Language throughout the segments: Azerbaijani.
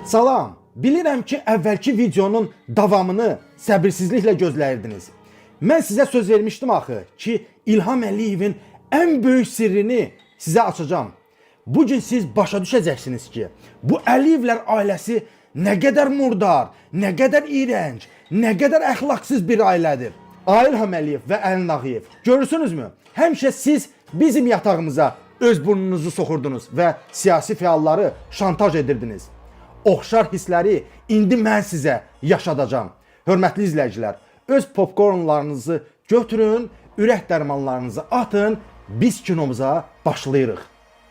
Salam. Bilirəm ki, əvvəlki videonun davamını səbirsizliklə gözləyirdiniz. Mən sizə söz vermişdim axı ki, İlham Əliyevin ən böyük sirrini sizə açacağım. Bugün siz başa düşəcəksiniz ki, bu Əliyevlər ailəsi nə qədər murdar, nə qədər iyrənc, nə qədər əxlaqsız bir ailədir. İlham Əliyev və Əlin Ağayev. Görürsünüzmü? Həmişə siz bizim yatağımıza öz burnunuzu soxurdunuz və siyasi fəalları şantaj edirdiniz. Oxşar hissləri indi mən sizə yaşadacağım. Hörmətli izləyicilər, öz popcornlarınızı götürün, ürək dərmanlarınızı atın, biz kinomuza başlayırıq.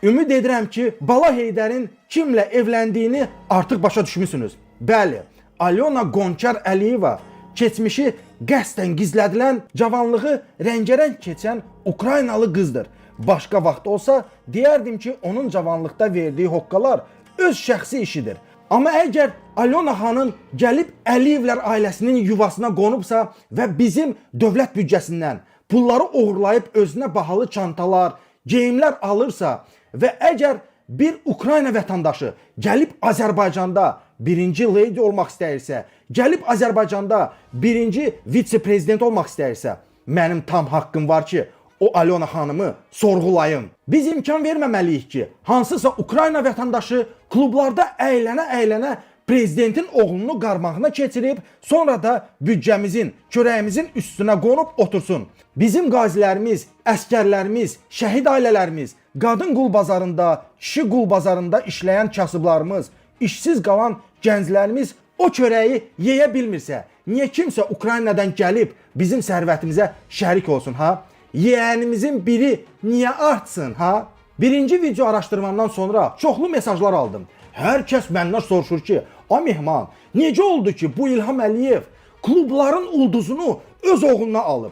Ümid edirəm ki, Bala Heydərin kimlə evləndiyini artıq başa düşmüsünüz. Bəli, Alyona Gonçar Əliyeva keçmişi qəsdən gizlədilən, cavanlığı rəngərəng keçən Ukraynalı qızdır. Başqa vaxt olsa, deyərdim ki, onun cavanlıqda verdiyi hoqqalar öz şəxsi işidir. Amma əgər Alyona xanım gəlib Əliyevlər ailəsinin yuvasına qonubsa və bizim dövlət büdcəsindən pulları oğurlayıb özünə bahalı çantalar, geyimlər alırsa və əgər bir Ukrayna vətəndaşı gəlib Azərbaycanda birinci lady olmaq istəyirsə, gəlib Azərbaycanda birinci vitse-prezident olmaq istəyirsə, mənim tam haqqım var ki, o Alyona xanımı sorğulayın. Biz imkan verməməliyik ki, hansısa Ukrayna vətəndaşı klublarda əylənə-əylənə prezidentin oğlunu qarmağına keçirib, sonra da büdcəmizin, çörəyimizin üstünə qonub otursun. Bizim qazilərimiz, əskərlərimiz, şəhid ailələrimiz, qadın qul bazarında, kişi qul bazarında işləyən kasıblarımız, işsiz qalan gənclərimiz o çörəyi yeyə bilmirsə, niyə kimsə Ukraynadan gəlib bizim sərvətimizə şərik olsun, ha? Yeğənimizin biri niyə artsın, ha? Birinci video araşdırmamdan sonra çoxlu mesajlar aldım. Hər kəs məndən soruşur ki, "A mehman, necə oldu ki, bu İlham Əliyev klubların ulduzunu öz oğluna alıb?"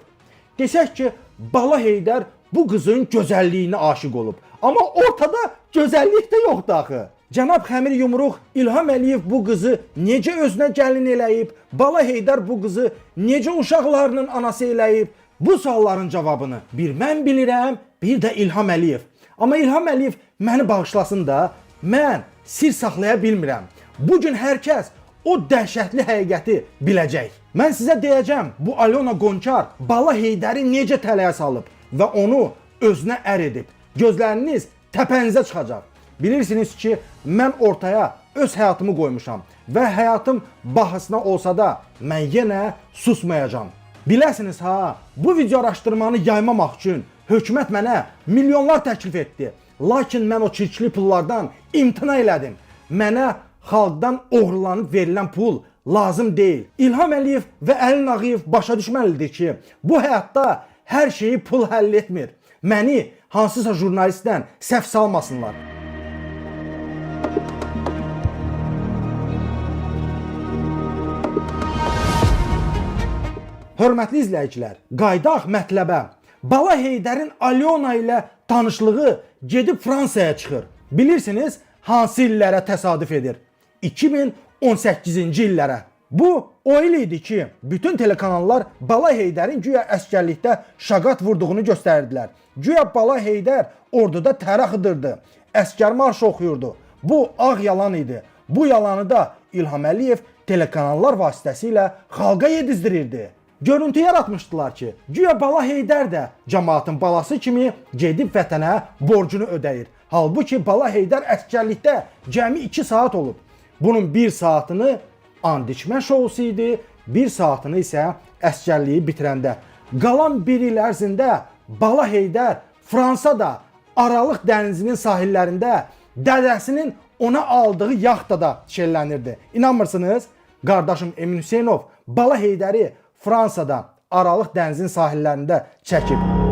Desək ki, Bala Heydər bu qızın gözəlliyinə aşiq olub. Amma ortada gözəllik də yoxdur axı. Cənab Xəmir Yumruq İlham Əliyev bu qızı necə özünə gəlin eləyib? Bala Heydər bu qızı necə uşaqlarının anası eləyib? Bu sualların cavabını bir mən bilirəm, bir də İlham Əliyev. Amma İlham Əliyev məni bağışlasın da, mən sir saxlaya bilmirəm. Bugün hər kəs o dəhşətli həqiqəti biləcək. Mən sizə deyəcəm, bu Alyona Gonçar Bala Heydəri necə tələyə salıb və onu özünə ər edib. Gözləriniz təpənizə çıxacaq. Bilirsiniz ki, mən ortaya öz həyatımı qoymuşam və həyatım bahasına olsa da mən yenə susmayacağam. Biləsiniz ha, bu video araşdırmanı yaymamaq üçün hökumət mənə milyonlar təklif etdi. Lakin mən o çirkli pullardan imtina elədim. Mənə xalqdan oğurlanıb verilən pul lazım deyil. İlham Əliyev və Əlin Ağayev başa düşməlidir ki, bu həyatda hər şeyi pul həll etmir. Məni hansısa jurnalistdən səhv salmasınlar. Hörmətli izləyicilər, qaydaq mətləbə. Bala Heydərin Alyona ilə tanışlığı gedib Fransaya çıxır. Bilirsiniz, hansı illərə təsadüf edir? 2018-ci illərə. Bu o il idi ki, bütün telekanallar Bala Heydərin güya əskərlikdə şaqat vurduğunu göstərdilər. Güya Bala Heydər orduda tər axıdırdı, əskər marşı oxuyurdu. Bu ağ yalan idi. Bu yalanı da İlham Əliyev telekanallar vasitəsilə xalqa yedizdirirdi. Görüntü yaratmışdılar ki, güya Bala Heydər də cəmaatın balası kimi gedib vətənə borcunu ödəyir. Halbuki Bala Heydər əskərlikdə cəmi 2 saat olub. Bunun 1 saatını and içmə şousu idi, 1 saatını isə əskərliyi bitirəndə. Qalan 1 il ərzində Bala Heydər Fransada Aralıq dənizinin sahillərində dədəsinin ona aldığı yaxtada şəllənirdi. İnanmırsınız? Qardaşım Emin Hüseynov Bala Heydəri Fransada Aralıq dənizin sahillərində çəkib.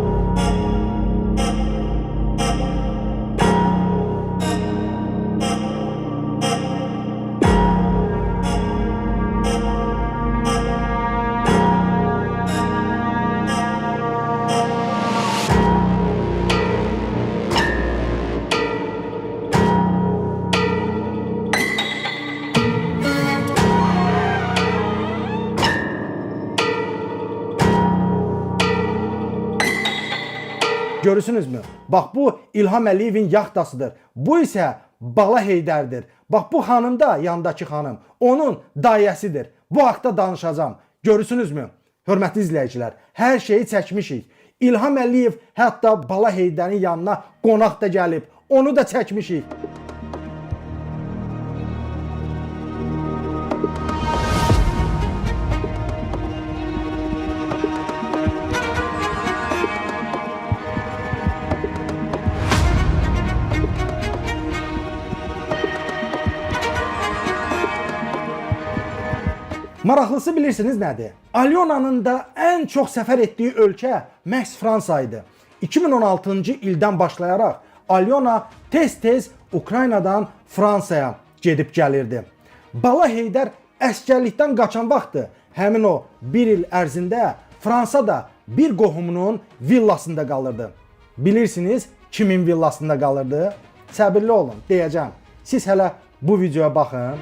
Görürsünüzmü? Bax bu İlham Əliyevin yaxtasıdır. Bu isə Bala Heydərdir. Bax bu xanım da yandakı xanım onun dayəsidir. Bu haqda danışacağam. Görürsünüzmü? Hörmətli izləyicilər, hər şeyi çəkmişik. İlham Əliyev hətta Bala Heydərin yanına qonaq da gəlib. Onu da çəkmişik. Maraqlısı bilirsiniz nədir? Alyona'nın da ən çox səfər etdiyi ölkə məhz Fransa idi. 2016-cı ildən başlayaraq Alyona tez-tez Ukraynadan Fransaya gedib gəlirdi. Bala Heydər əsgərlikdən qaçan vaxtı həmin o bir il ərzində Fransada bir qohumunun villasında qalırdı. Bilirsiniz kimin villasında qalırdı? Səbirli olun, deyəcəm. Siz hələ bu videoya baxın.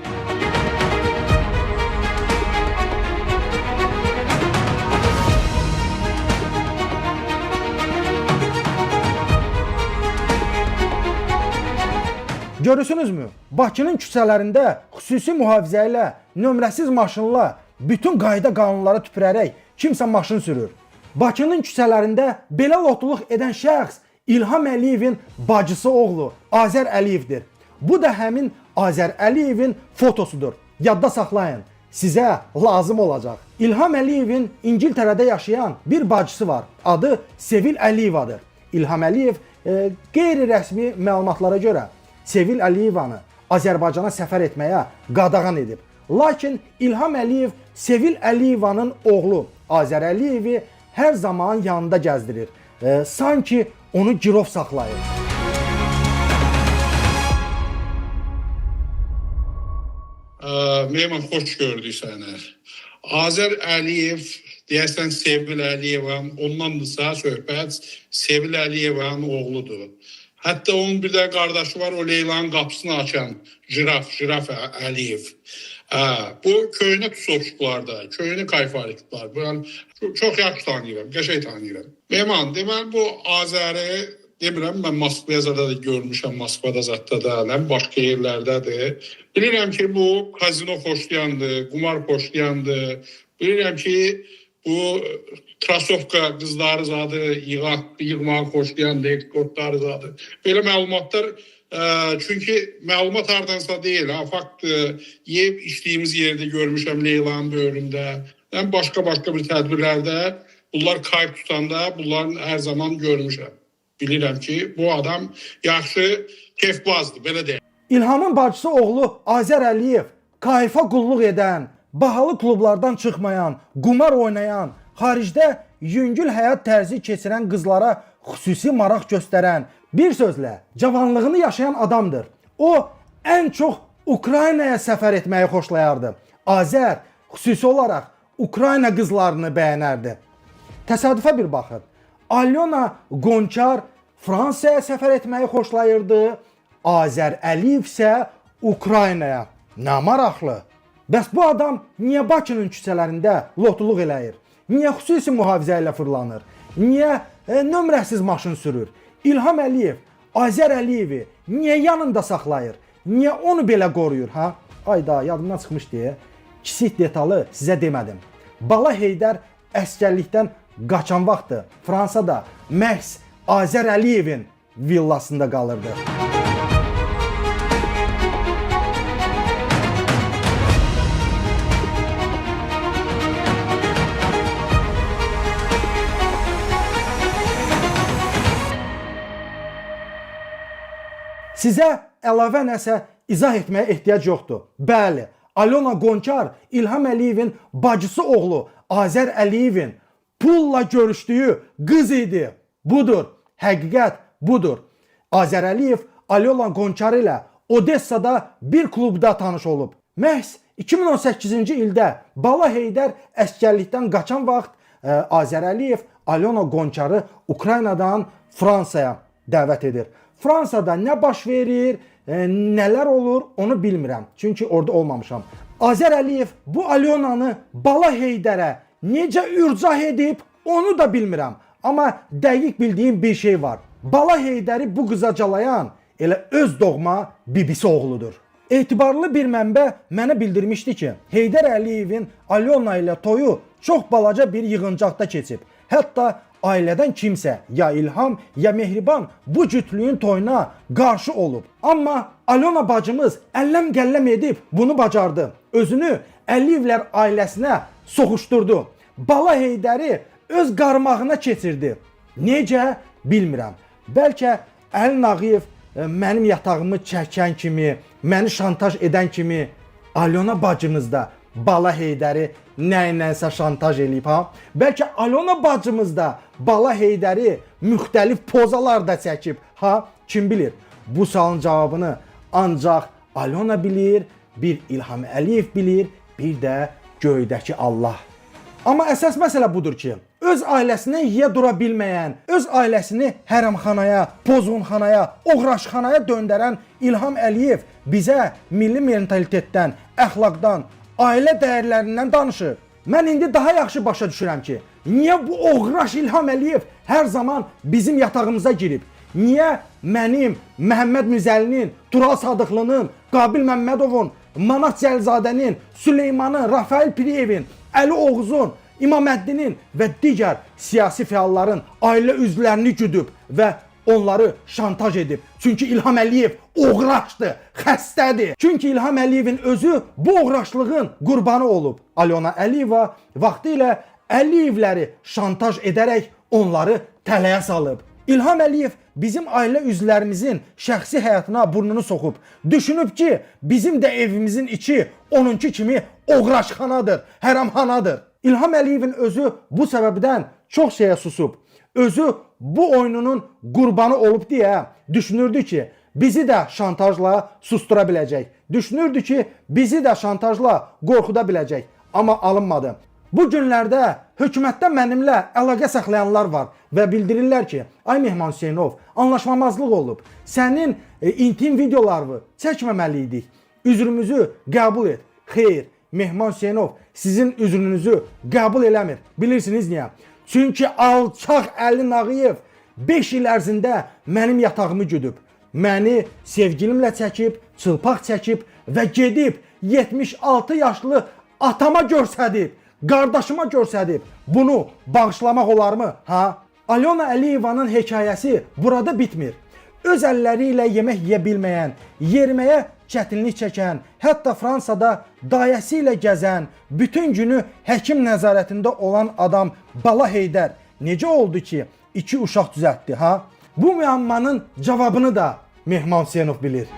Görürsünüzmü? Bakının küçələrində xüsusi mühafizə ilə, nömrəsiz maşınla, bütün qayda qanunlara tüpürərək kimsə maşın sürür. Bakının küçələrində belə lotuluq edən şəxs İlham Əliyevin bacısı oğlu Azər Əliyevdir. Bu da həmin Azər Əliyevin fotosudur. Yadda saxlayın, sizə lazım olacaq. İlham Əliyevin İngiltərədə yaşayan bir bacısı var. Adı Sevil Əliyevadır. İlham Əliyev qeyri-rəsmi məlumatlara görə Sevil Əliyevanı Azərbaycana səfər etməyə qadağan edib. Lakin İlham Əliyev Sevil Əliyevanın oğlu Azər Əliyevi hər zaman yanında gəzdirir. Sanki onu girov saxlayır. Mehman, xoş gördük səni. Azər Əliyev, deyəsən Sevil Əliyevan, ondandırsa söhbət Sevil Əliyevanın oğludur. Hətta onun bir də qardaşı var, o Leylanın qapısını açan Jiraf Əliyev. Bu köhnə Tusovçuqlarda, köhnə Kayfariklər. Ben çox yaxşı tanıyıram, qəşəng tanıyıram. Mehman, deməli bu Azəri demirəm, mən Moskvaya da görmüşəm, Moskvada zətdə də, başqa yerlərdədir. Bilirəm ki, bu kazino xoşlayandır, qumar xoşlayandır. Bilirəm ki, bu Trasovka qızları zadı, yığmağı xoşlayandır, ekskortları zadı. Belə məlumatlar, çünki məlumat hardansa deyil, fakt yeyib içdiyimiz yerdə görmüşəm Leylanın böyründə. Başqa bir tədbirlərdə bunlar kayıp tutanda bunların hər zaman görmüşəm. Bilirəm ki, bu adam yaxşı keyfbazdır, belə deyək. İlhamın bacısı oğlu Azər Əliyev kayfa qulluq edən, bahalı klublardan çıxmayan, qumar oynayan, xaricdə yüngül həyat tərzi keçirən qızlara xüsusi maraq göstərən, bir sözlə cavanlığını yaşayan adamdır. O ən çox Ukraynaya səfər etməyi xoşlayardı. Azər xüsusi olaraq Ukrayna qızlarını bəyənərdi. Təsadüfə bir baxın. Alyona Qonçar Fransaya səfər etməyi xoşlayırdı. Azər Əliyev isə Ukraynaya. Nə maraqlı. Bəs bu adam niyə Bakının küçələrində lotuluq eləyir? Niyə xüsusi mühafizə ilə fırlanır? Niyə nömrəsiz maşın sürür? İlham Əliyev Azər Əliyevi niyə yanında saxlayır? Niyə onu belə qoruyur? Ayda yadımdan çıxmış deyə kiçik detalı sizə demədim. Bala Heydər əsgərlikdən qaçan vaxtı Fransada məhz Azər Əliyevin villasında qalırdı. Sizə əlavə nəsə izah etməyə ehtiyac yoxdur. Bəli, Alyona Qonçar İlham Əliyevin bacısı oğlu Azər Əliyevin pulla görüşdüyü qız idi. Budur, həqiqət budur. Azər Əliyev Alyona Qonçar ilə Odessada bir klubda tanış olub. Məhz 2018-ci ildə Bala Heydər əsgərlikdən qaçan vaxt Azər Əliyev Alyona Qonçarı Ukraynadan Fransaya dəvət edir. Fransada nə baş verir, nələr olur onu bilmirəm. Çünki orada olmamışam. Azər Əliyev bu Alyonanı Bala Heydərə necə ürcah edib onu da bilmirəm. Amma dəqiq bildiyim bir şey var. Bala Heydəri bu qıza calayan elə öz doğma bibisi oğludur. Etibarlı bir mənbə mənə bildirmişdi ki, Heydər Əliyevin Alyona ilə toyu çox balaca bir yığıncaqda keçib. Hətta ailədən kimsə, ya İlham, ya Mehriban bu cütlüyün toyuna qarşı olub. Amma Alyona bacımız əlləm qəlləm edib bunu bacardı. Özünü Əliyevlər ailəsinə soxuşdurdu. Bala Heydəri öz qarmağına keçirdi. Necə? Bilmirəm. Bəlkə Əli Nağıyev mənim yatağımı çəkən kimi, məni şantaj edən kimi Alyona bacımız da Bala Heydəri nəyinsə şantaj eləyib ha? Bəlkə Alyona bacımız da Bala Heydəri müxtəlif pozalarda çəkib ha? Kim bilir? Bu sualın cavabını ancaq Alyona bilir, bir İlham Əliyev bilir, bir də göydəki Allah. Amma əsas məsələ budur ki, öz ailəsindən yeyə dura bilməyən, öz ailəsini hərəmxanaya, pozğunxanaya, oğraşxanaya döndərən İlham Əliyev bizə milli mentalitetdən, əxlaqdan, ailə dəyərlərindən danışır. Mən indi daha yaxşı başa düşürəm ki, niyə bu oğraş İlham Əliyev hər zaman bizim yatağımıza girib? Niyə mənim, Məhəmməd Müzəlinin, Tural Sadıqlının, Qabil Məmmədovun, Manat Cəlzadənin, Süleymanın, Rafael Piriyevin, Əli Oğuzun, İmaməddinin və digər siyasi fəalların ailə üzvlərini güdüb və onları şantaj edib. Çünki İlham Əliyev oğraşdır, xəstədir. Çünki İlham Əliyevin özü bu oğraşlığın qurbanı olub. Alyona Əliyeva vaxtilə Əliyevləri şantaj edərək onları tələyə salıb. İlham Əliyev bizim ailə üzvlərimizin şəxsi həyatına burnunu soxub. Düşünüb ki, bizim də evimizin içi onunki kimi oğraşxanadır, hərəmxanadır. İlham Əliyevin özü bu səbəbdən çox şeyə susub. Özü bu oyununun qurbanı olub deyə düşünürdü ki, bizi də şantajla sustura biləcək. Düşünürdü ki, bizi də şantajla qorxuda biləcək. Amma alınmadı. Bu günlərdə hökumətdə mənimlə əlaqə saxlayanlar var və bildirirlər ki, ay Mehman Hüseynov, anlaşmamazlıq olub. Sənin intim videolarını çəkməməliydik. Üzrümüzü qəbul et. Xeyr, Mehman Hüseynov sizin üzrünüzü qəbul eləmir. Bilirsiniz niyə? Çünki alçaq Əli Nağıyev 5 il ərzində mənim yatağımı güdüb. Məni sevgilimlə çəkib, çılpaq çəkib və gedib 76 yaşlı atama göstərib, qardaşıma göstərib. Bunu bağışlamaq olarmı? Ha? Alyona Əliyevanın hekayəsi burada bitmir. Öz əlləri ilə yemək yeyə bilməyən, yeriməyə çətinlik çəkən, hətta Fransada dayəsi ilə gəzən, bütün günü həkim nəzarətində olan adam Bala Heydər necə oldu ki, 2 uşaq düzəltdi, ha? Bu müəmmanın cavabını da Mehman Hüseynov bilir.